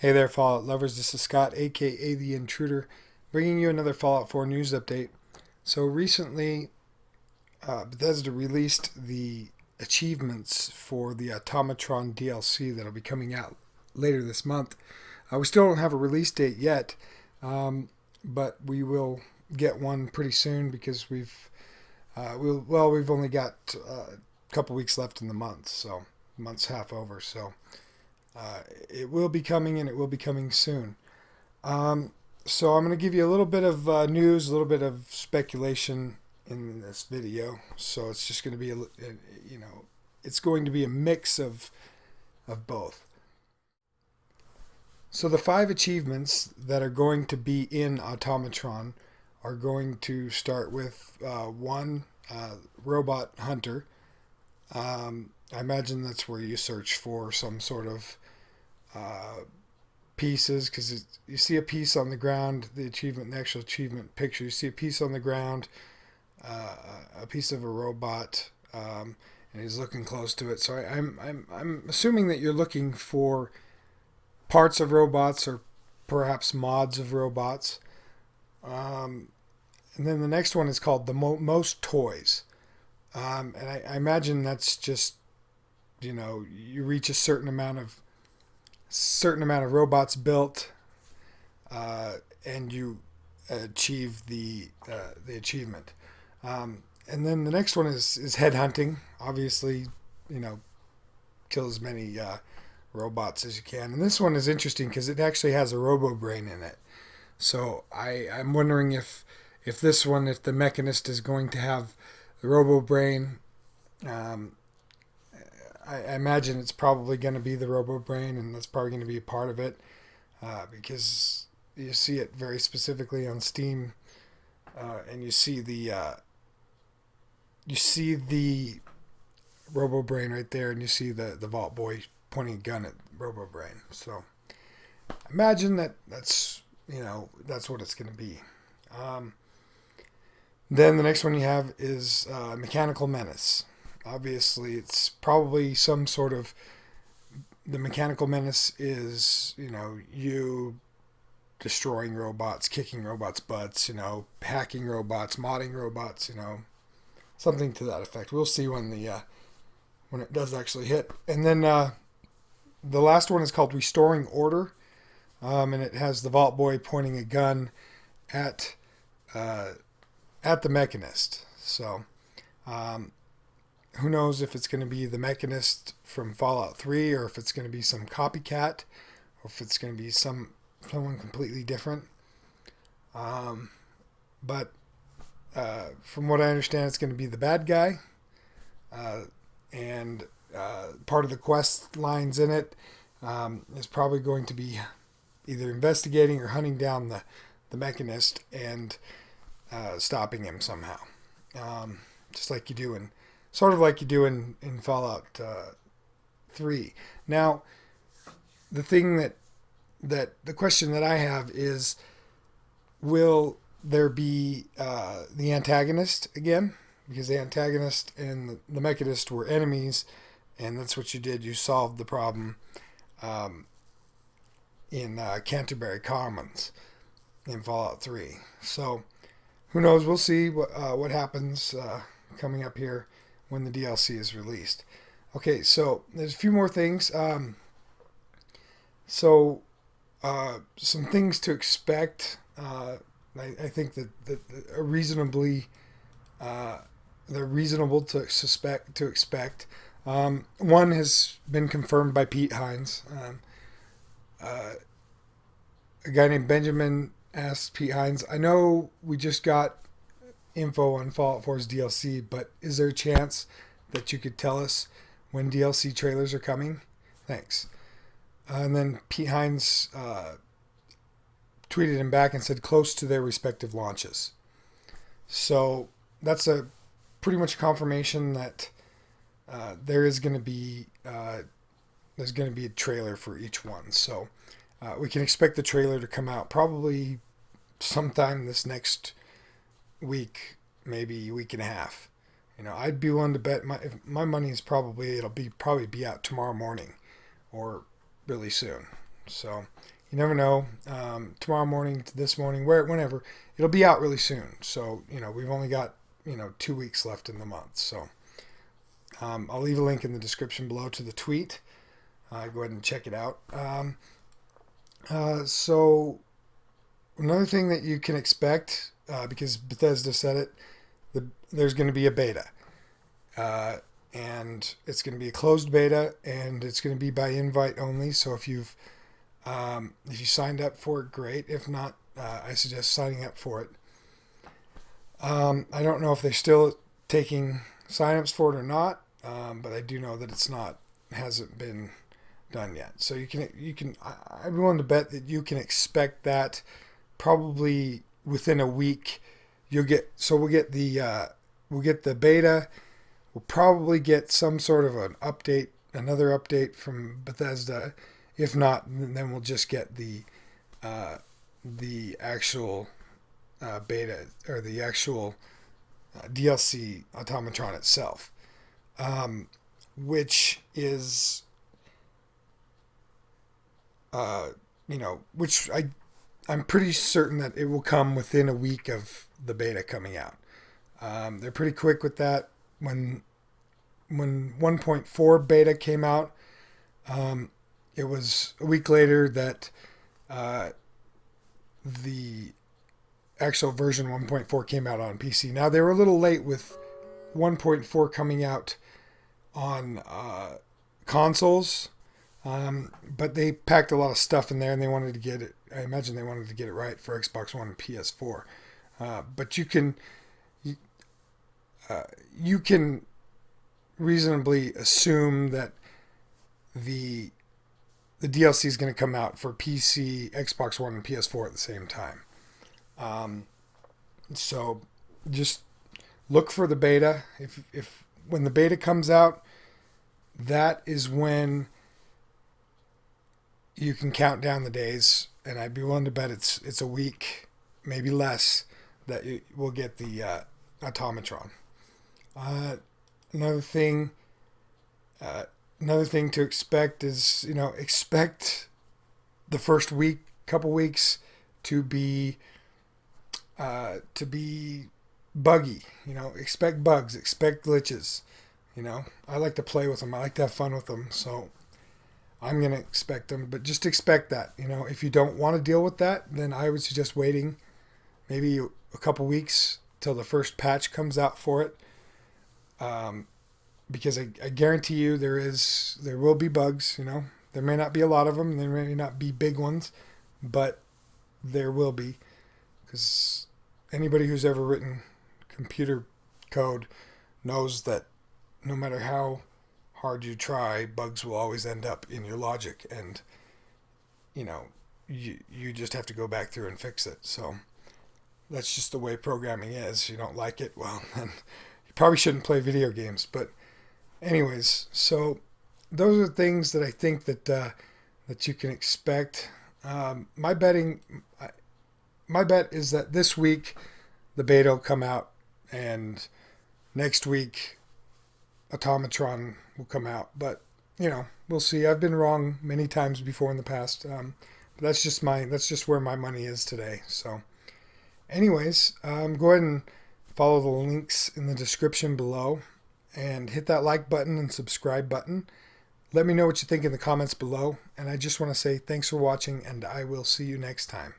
Hey there, Fallout lovers. This is Scott, aka The Intruder, bringing you another Fallout 4 news update. So recently, Bethesda released the achievements for the Automatron DLC that'll be coming out later this month. We still don't have a release date yet, but we will get one pretty soon because we've only got a couple weeks left in the month, so the month's half over. So it will be coming, and it will be coming soon. So I'm going to give you a little bit of news, a little bit of speculation in this video. So it's just going to be it's going to be a mix of both. So the 5 achievements that are going to be in Automatron are going to start with one, robot hunter. I imagine that's where you search for some sort of pieces, because you see a piece on the ground, the actual achievement picture, you see a piece on the ground, a piece of a robot, and he's looking close to it. So I'm assuming that you're looking for parts of robots or perhaps mods of robots. And then the next one is called the most toys. And I imagine that's just, you reach a certain amount of robots built, and you achieve the achievement. And then the next one is headhunting. Obviously, kill as many robots as you can. And this one is interesting because it actually has a robo brain in it. So I'm wondering if the Mechanist is going to have the robo brain. I imagine it's probably going to be the robo brain, and that's probably going to be a part of it, because you see it very specifically on Steam, and you see the robo brain right there, and you see the Vault Boy pointing a gun at robo brain. So imagine that's what it's going to be. Then the next one you have is Mechanical Menace. Obviously, it's probably some sort of... The Mechanical Menace is, you destroying robots, kicking robots' butts, hacking robots, modding robots, something to that effect. We'll see when it does actually hit. And then the last one is called Restoring Order, and it has the Vault Boy pointing a gun at the Mechanist. So... who knows if it's going to be the Mechanist from Fallout 3, or if it's going to be some copycat, or if it's going to be someone completely different. But from what I understand, it's going to be the bad guy, and part of the quest lines in it is probably going to be either investigating or hunting down the Mechanist and stopping him somehow, just like you do in... Sort of like you do in Fallout 3. Now, the thing the question that I have is, will there be the antagonist again? Because the antagonist and the Mechanist were enemies, and that's what you did. You solved the problem in Canterbury Commons in Fallout 3. So, who knows? We'll see what happens coming up here when the DLC is released. Okay, so there's a few more things. Some things to expect. I think that are they're reasonable to expect. One has been confirmed by Pete Hines. A guy named Benjamin asked Pete Hines, I know we just got info on Fallout 4's DLC, but is there a chance that you could tell us when DLC trailers are coming? Thanks. And then Pete Hines tweeted him back and said close to their respective launches. So that's a pretty much confirmation that there's going to be a trailer for each one. So we can expect the trailer to come out probably sometime this next week, maybe a week and a half. I'd be willing to bet my money is probably be out tomorrow morning or really soon. So You never know. Tomorrow morning to this morning, whenever, it'll be out really soon. So we've only got 2 weeks left in the month. So I'll leave a link in the description below to the tweet. Go ahead and check it out. So another thing that you can expect, because Bethesda said it, there's going to be a beta. And it's going to be a closed beta, and it's going to be by invite only. So if you signed up for it, great. If not, I suggest signing up for it. I don't know if they're still taking signups for it or not, but I do know that hasn't been done yet. So I'd be willing to bet that you can expect that probably within a week. We'll get the beta. We'll probably get some sort of another update from Bethesda. If not, then we'll just get the actual beta, or the actual DLC Automatron itself, which is I'm pretty certain that it will come within a week of the beta coming out. They're pretty quick with that. When 1.4 beta came out, it was a week later that the actual version 1.4 came out on PC. Now, they were a little late with 1.4 coming out on consoles, but they packed a lot of stuff in there, and they wanted to get it. I imagine they wanted to get it right for Xbox One and PS4. But you can reasonably assume that the DLC is going to come out for PC, Xbox One, and PS4 at the same time. So just look for the beta. If when the beta comes out, that is when you can count down the days, and I'd be willing to bet it's a week, maybe less, that we'll get the Automatron. Another thing to expect is, expect the first couple weeks to be buggy. Expect bugs, expect glitches. I like to play with them. I like to have fun with them. So I'm going to expect them, but just expect that. If you don't want to deal with that, then I would suggest waiting maybe a couple weeks till the first patch comes out for it. Because I guarantee you there will be bugs. There may not be a lot of them. There may not be big ones, but there will be, because anybody who's ever written computer code knows that no matter how hard you try, bugs will always end up in your logic, and you just have to go back through and fix it. So that's just the way programming is. You don't like it, well, then you probably shouldn't play video games. But anyways, so those are things that I think that you can expect. My bet is that this week the beta will come out, and next week Automatron will come out. But we'll see. I've been wrong many times before in the past. But that's just where my money is today. So anyways, go ahead and follow the links in the description below, and hit that like button and subscribe button. Let me know what you think in the comments below. And I just want to say thanks for watching, and I will see you next time.